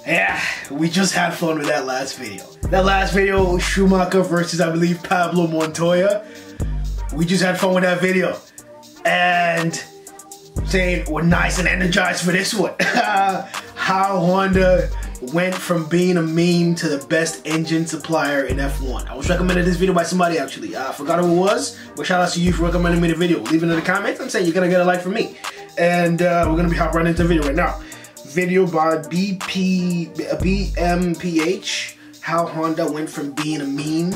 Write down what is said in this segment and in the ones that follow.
Yeah, we just had fun with that last video. That last video, Schumacher versus, I believe, Pablo Montoya. We just had fun with that video. And saying we're nice and energized for this one. How Honda went from being a meme to the best engine supplier in F1. I was recommended this video by somebody actually. I forgot who it was, but shout out to you for recommending me the video. Leave it in the comments. I'm saying you're gonna get a like from me. And we're gonna be hopping right into the video right now. Video by BMPH. How Honda went from being a meme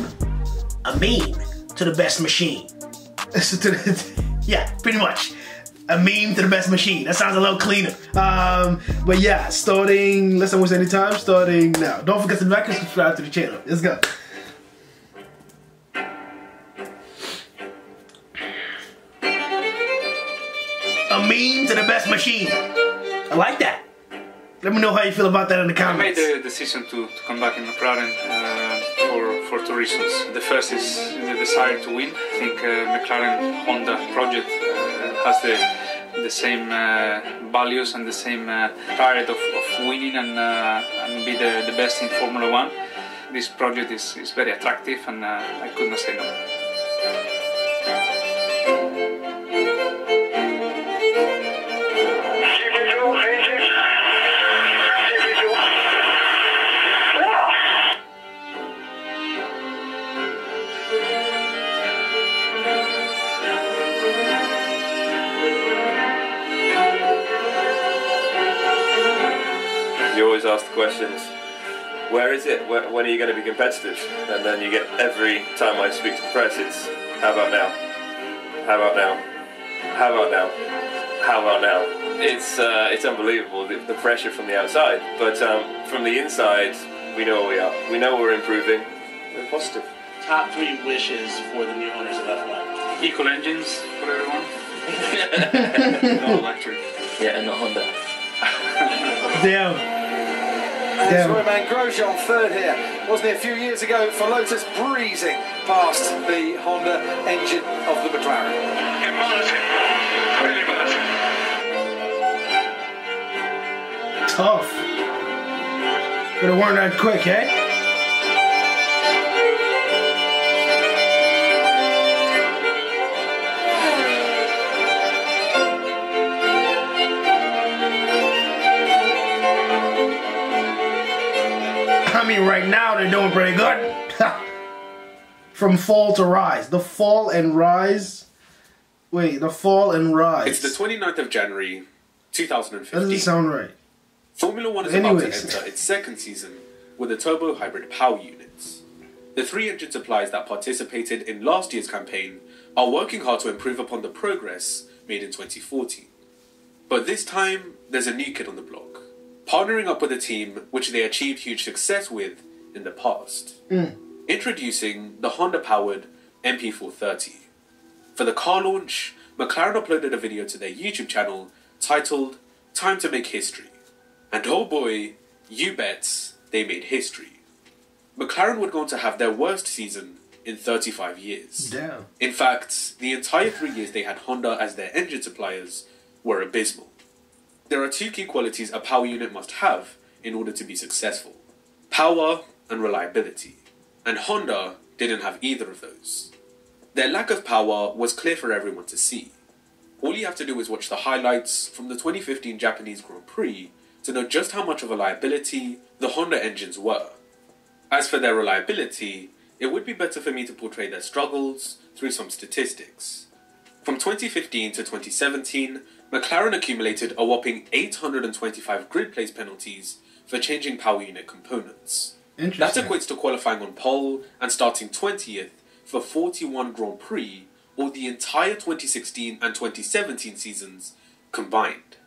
to the best machine. Yeah, pretty much. A meme to the best machine. That sounds a little cleaner. But yeah, starting, let's not waste any time, starting now. Don't forget to like and subscribe to the channel. Let's go. A meme to the best machine. I like that. Let me know how you feel about that in the comments. I made the decision to come back in McLaren for two reasons. The first is the desire to win. I think McLaren-Honda project has the same values and the same target of winning and be the best in Formula 1. This project is very attractive and I could not say no. You always ask the questions, where is it? When are you going to be competitive? And then you get, every time I speak to the press, it's, how about now? How about now? How about now? How about now? It's unbelievable, the pressure from the outside. But from the inside, we know where we are. We know we're improving. We're positive. Top 3 wishes for the new owners of F1. Equal engines for everyone. No electric. Yeah, and not Honda. Damn. There's Romain Grosjean third here. Wasn't it a few years ago for Lotus breezing past the Honda engine of the McLaren? Embarrassing. Really embarrassing. Tough. Could have worn that quick, eh? I mean, right now they're doing pretty good. From fall to rise. The fall and rise. Wait, the fall and rise. It's the 29th of January, 2015. That doesn't sound right. Formula 1 is about to enter its second season with the turbo hybrid power units. The 3 engine suppliers that participated in last year's campaign are working hard to improve upon the progress made in 2014. But this time, there's a new kid on the block, partnering up with a team which they achieved huge success with in the past. Introducing the Honda-powered MP430. For the car launch, McLaren uploaded a video to their YouTube channel titled Time to Make History. And oh boy, you bet they made history. McLaren would go on to have their worst season in 35 years. Damn. In fact, the entire 3 years they had Honda as their engine suppliers were abysmal. There are 2 key qualities a power unit must have in order to be successful: power and reliability. And Honda didn't have either of those. Their lack of power was clear for everyone to see. All you have to do is watch the highlights from the 2015 Japanese Grand Prix to know just how much of a liability the Honda engines were. As for their reliability, it would be better for me to portray their struggles through some statistics. From 2015 to 2017, McLaren accumulated a whopping 825 grid place penalties for changing power unit components. That equates to qualifying on pole and starting 20th for 41 Grand Prix, or the entire 2016 and 2017 seasons combined.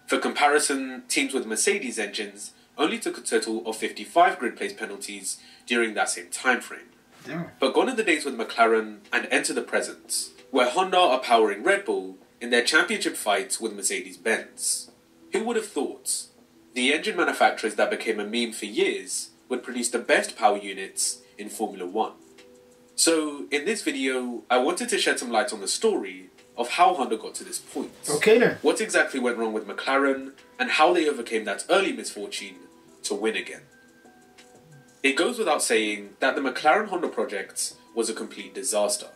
For comparison, teams with Mercedes engines only took a total of 55 grid place penalties during that same time frame. Yeah. But gone are the days with McLaren and enter the present, where Honda are powering Red Bull in their championship fight with Mercedes-Benz. Who would have thought the engine manufacturers that became a meme for years would produce the best power units in Formula 1? So, in this video, I wanted to shed some light on the story of how Honda got to this point. Okay then. What exactly went wrong with McLaren, and how they overcame that early misfortune to win again. It goes without saying that the McLaren-Honda project was a complete disaster.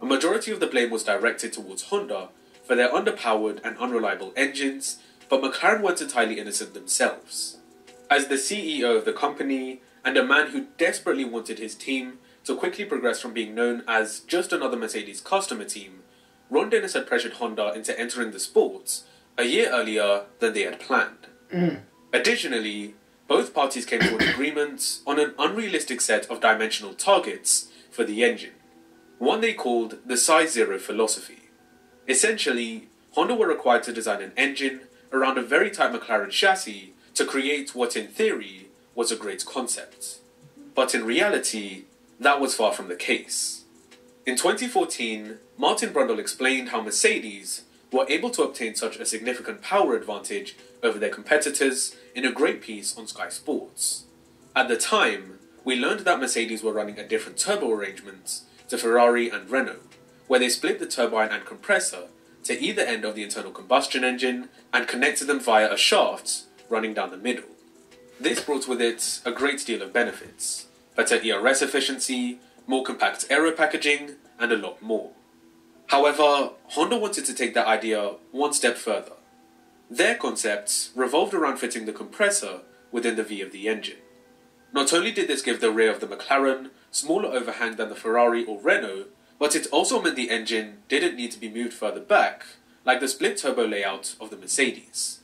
A majority of the blame was directed towards Honda for their underpowered and unreliable engines, but McLaren weren't entirely innocent themselves. As the CEO of the company, and a man who desperately wanted his team to quickly progress from being known as just another Mercedes customer team, Ron Dennis had pressured Honda into entering the sport a year earlier than they had planned. Additionally, both parties came to an agreement on an unrealistic set of dimensional targets for the engine, one they called the Size Zero philosophy. Essentially, Honda were required to design an engine around a very tight McLaren chassis to create what in theory was a great concept. But in reality, that was far from the case. In 2014, Martin Brundle explained how Mercedes were able to obtain such a significant power advantage over their competitors in a great piece on Sky Sports. At the time, we learned that Mercedes were running a different turbo arrangement to Ferrari and Renault, where they split the turbine and compressor to either end of the internal combustion engine and connected them via a shaft running down the middle. This brought with it a great deal of benefits: better ERS efficiency, more compact aero packaging, and a lot more. However, Honda wanted to take that idea one step further. Their concepts revolved around fitting the compressor within the V of the engine. Not only did this give the rear of the McLaren smaller overhang than the Ferrari or Renault, but it also meant the engine didn't need to be moved further back, like the split turbo layout of the Mercedes.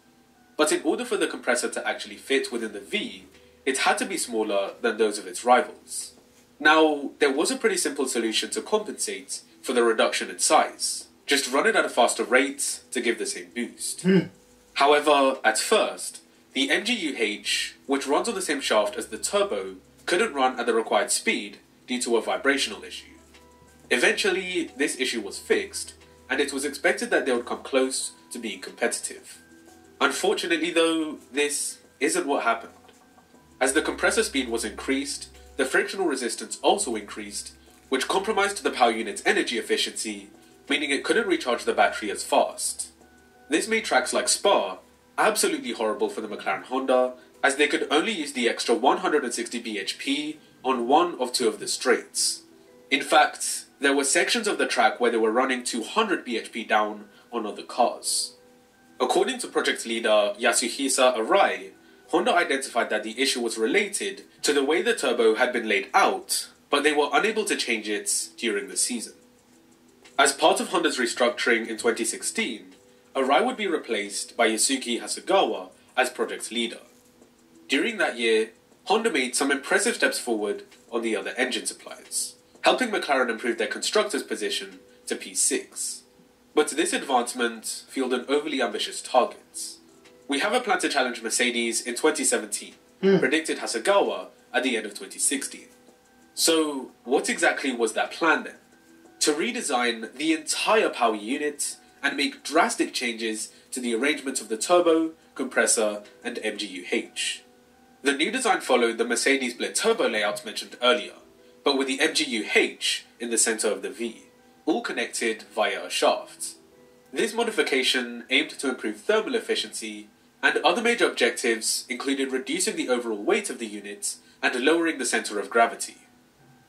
But in order for the compressor to actually fit within the V, it had to be smaller than those of its rivals. Now, there was a pretty simple solution to compensate for the reduction in size. Just run it at a faster rate to give the same boost. However, at first, the MGU-H, which runs on the same shaft as the turbo, couldn't run at the required speed due to a vibrational issue. Eventually, this issue was fixed, and it was expected that they would come close to being competitive. Unfortunately though, this isn't what happened. As the compressor speed was increased, the frictional resistance also increased, which compromised the power unit's energy efficiency, meaning it couldn't recharge the battery as fast. This made tracks like Spa absolutely horrible for the McLaren Honda, as they could only use the extra 160 bhp on one of two of the straights. In fact, there were sections of the track where they were running 200 bhp down on other cars. According to project leader Yasuhisa Arai, Honda identified that the issue was related to the way the turbo had been laid out, but they were unable to change it during the season. As part of Honda's restructuring in 2016, Arai would be replaced by Yasuki Hasegawa as project leader. During that year, Honda made some impressive steps forward on the other engine suppliers, helping McLaren improve their constructors' position to P6. But this advancement fueled an overly ambitious target. We have a plan to challenge Mercedes in 2017, predicted Hasegawa at the end of 2016. So, what exactly was that plan then? To redesign the entire power unit and make drastic changes to the arrangement of the turbo, compressor, and MGU-H. The new design followed the Mercedes split turbo layout mentioned earlier, but with the MGU-H in the center of the V, all connected via a shaft. This modification aimed to improve thermal efficiency, and other major objectives included reducing the overall weight of the unit and lowering the center of gravity.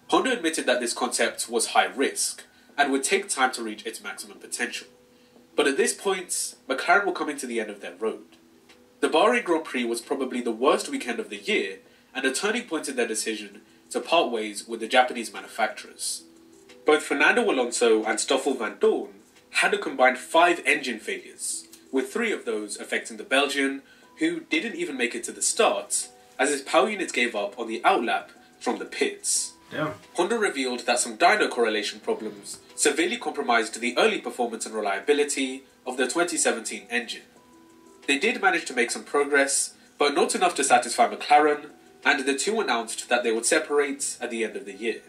Honda admitted that this concept was high risk and would take time to reach its maximum potential. But at this point, McLaren were coming to the end of their road. The Bahrain Grand Prix was probably the worst weekend of the year, and a turning point in their decision to part ways with the Japanese manufacturers. Both Fernando Alonso and Stoffel van Dorn had a combined 5 engine failures, with 3 of those affecting the Belgian, who didn't even make it to the start, as his power unit gave up on the outlap from the pits. Yeah. Honda revealed that some dyno correlation problems severely compromised the early performance and reliability of the 2017 engine. They did manage to make some progress, but not enough to satisfy McLaren, and the two announced that they would separate at the end of the year.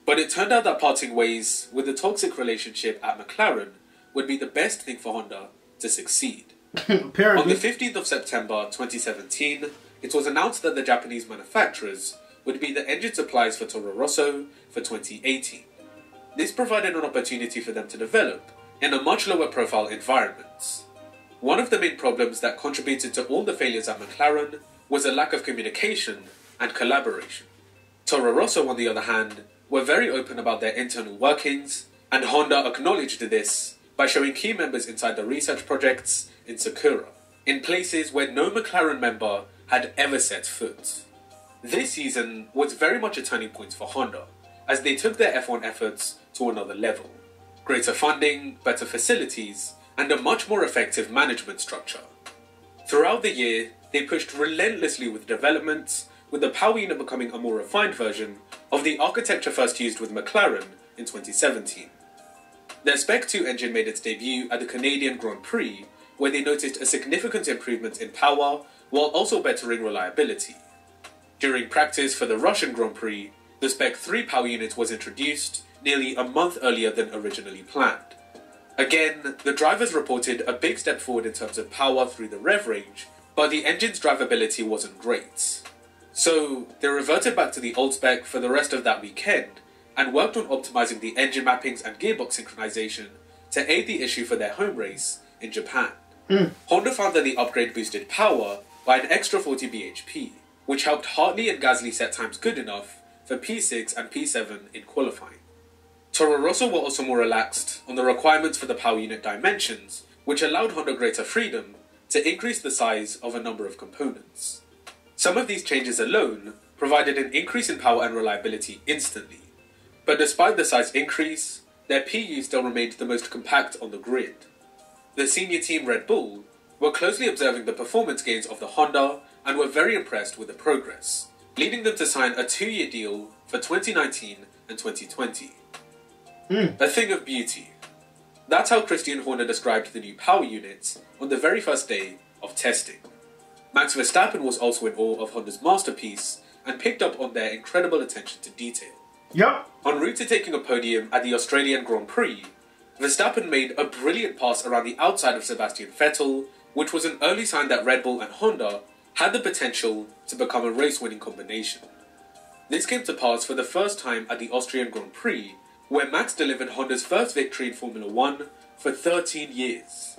But it turned out that parting ways with the toxic relationship at McLaren would be the best thing for Honda to succeed. Apparently. On the 15th of September 2017, it was announced that the Japanese manufacturers would be the engine suppliers for Toro Rosso for 2018. This provided an opportunity for them to develop in a much lower profile environment. One of the main problems that contributed to all the failures at McLaren was a lack of communication and collaboration. Toro Rosso, on the other hand, were very open about their internal workings, and Honda acknowledged this by showing key members inside the research projects in Sakura, in places where no McLaren member had ever set foot. This season was very much a turning point for Honda, as they took their F1 efforts to another level. Greater funding, better facilities, and a much more effective management structure. Throughout the year, they pushed relentlessly with developments, with the power unit becoming a more refined version of the architecture first used with McLaren in 2017. Their Spec 2 engine made its debut at the Canadian Grand Prix, where they noticed a significant improvement in power while also bettering reliability. During practice for the Russian Grand Prix, the Spec 3 power unit was introduced nearly a month earlier than originally planned. Again, the drivers reported a big step forward in terms of power through the rev range, but the engine's drivability wasn't great. So, they reverted back to the old spec for the rest of that weekend, and worked on optimizing the engine mappings and gearbox synchronization to aid the issue for their home race in Japan. Honda found that the upgrade boosted power by an extra 40 bhp, which helped Hartley and Gasly set times good enough for P6 and P7 in qualifying. Toro Rosso were also more relaxed on the requirements for the power unit dimensions, which allowed Honda greater freedom to increase the size of a number of components. Some of these changes alone provided an increase in power and reliability instantly, but despite the size increase, their PU still remained the most compact on the grid. The senior team Red Bull were closely observing the performance gains of the Honda and were very impressed with the progress, leading them to sign a 2-year deal for 2019 and 2020. A thing of beauty. That's how Christian Horner described the new power units on the very first day of testing. Max Verstappen was also in awe of Honda's masterpiece and picked up on their incredible attention to detail. Yep. En route to taking a podium at the Australian Grand Prix, Verstappen made a brilliant pass around the outside of Sebastian Vettel, which was an early sign that Red Bull and Honda had the potential to become a race-winning combination. This came to pass for the first time at the Austrian Grand Prix, where Max delivered Honda's first victory in Formula 1 for 13 years.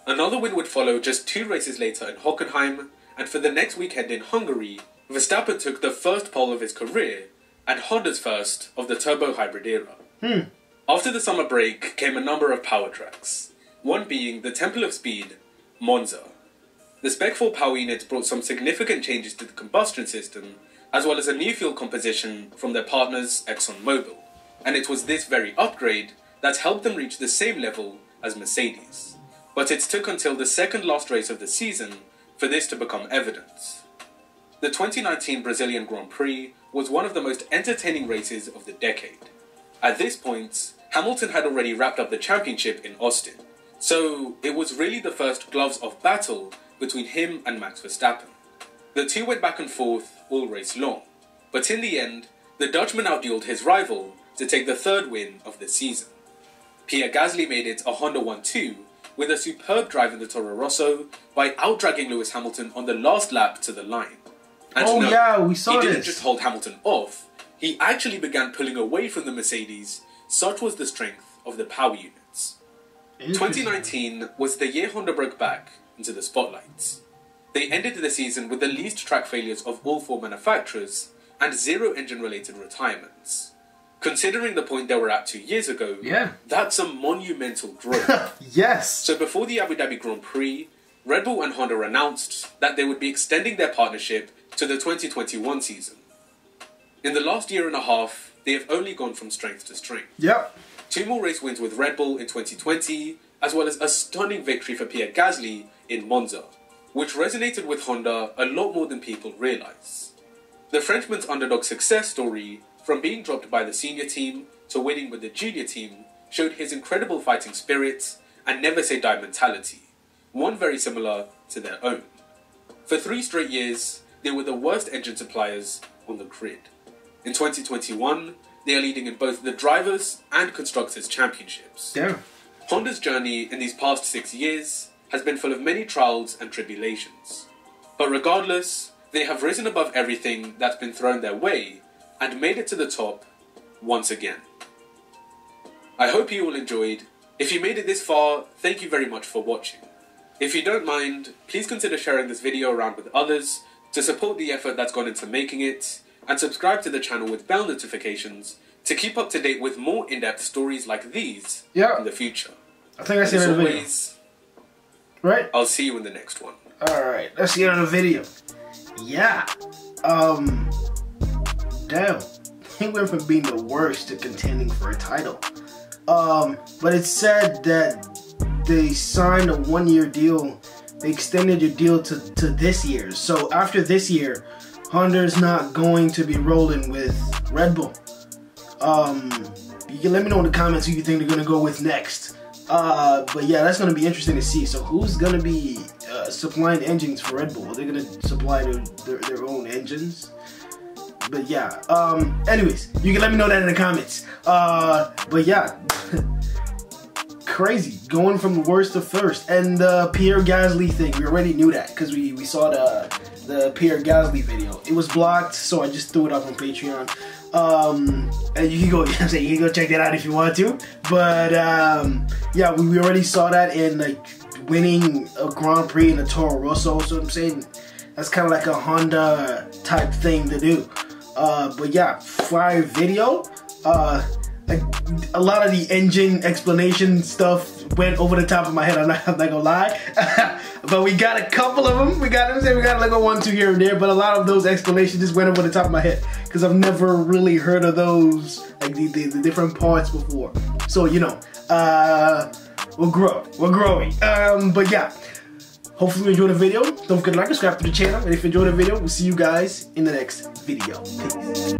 Another win would follow just 2 races later in Hockenheim, and for the next weekend in Hungary, Verstappen took the first pole of his career, and Honda's first of the turbo hybrid era. After the summer break came a number of power tracks, one being the Temple of Speed, Monza. The Spec 4 power unit brought some significant changes to the combustion system, as well as a new fuel composition from their partners ExxonMobil, and it was this very upgrade that helped them reach the same level as Mercedes. But it took until the second last race of the season for this to become evident. The 2019 Brazilian Grand Prix was one of the most entertaining races of the decade. At this point, Hamilton had already wrapped up the championship in Austin, so it was really the first gloves of battle between him and Max Verstappen. The two went back and forth all race long, but in the end, the Dutchman outdueled his rival to take the third win of the season. Pierre Gasly made it a Honda 1-2 with a superb drive in the Toro Rosso by outdragging Lewis Hamilton on the last lap to the line. And we saw he this. didn't just hold Hamilton off, he actually began pulling away from the Mercedes, such was the strength of the power units. 2019 was the year Honda broke back into the spotlights. They ended the season with the least track failures of all 4 manufacturers and 0 engine-related retirements. Considering the point they were at 2 years ago, that's a monumental growth. Yes. So before the Abu Dhabi Grand Prix, Red Bull and Honda announced that they would be extending their partnership to the 2021 season. In the last year and a half, they have only gone from strength to strength. 2 more race wins with Red Bull in 2020, as well as a stunning victory for Pierre Gasly in Monza, which resonated with Honda a lot more than people realise. The Frenchman's underdog success story, from being dropped by the senior team to winning with the junior team, showed his incredible fighting spirit and never-say-die mentality, one very similar to their own. For 3 straight years, they were the worst engine suppliers on the grid. In 2021, they are leading in both the Drivers' and Constructors' Championships. Honda's journey in these past 6 years has been full of many trials and tribulations. But regardless, they have risen above everything that's been thrown their way and made it to the top once again. I hope you all enjoyed. If you made it this far, thank you very much for watching. If you don't mind, please consider sharing this video around with others to support the effort that's gone into making it, and subscribe to the channel with bell notifications to keep up to date with more in-depth stories like these in the future. I think I see it in the video. Right? I'll see you in the next one. Alright, let's see it on the video. Yeah. Damn. He went from being the worst to contending for a title. But it said that they signed a 1-year deal. They extended your deal to this year. So after this year, Honda's not going to be rolling with Red Bull. You can let me know in the comments who you think they're going to go with next. But yeah, that's going to be interesting to see. So who's going to be supplying engines for Red Bull? Are they going to supply their own engines? But yeah, anyways, you can let me know that in the comments. But yeah, crazy, going from the worst to first. And the Pierre Gasly thing, we already knew that because we saw the Pierre Gasly video. It was blocked, so I just threw it up on Patreon. And you can go, you can go check that out if you want to. But yeah, we already saw that in like winning a Grand Prix in a Toro Rosso. So I'm saying that's kind of like a Honda type thing to do. But yeah, fire video. A lot of the engine explanation stuff went over the top of my head. I'm not gonna lie. But we got a couple of them. We got like a 1, 2 here and there. But a lot of those explanations just went over the top of my head because I've never really heard of those, like the different parts before. So you know, we're growing. But yeah. Hopefully you enjoyed the video. Don't forget to like and subscribe to the channel. And if you enjoyed the video, we'll see you guys in the next video. Peace.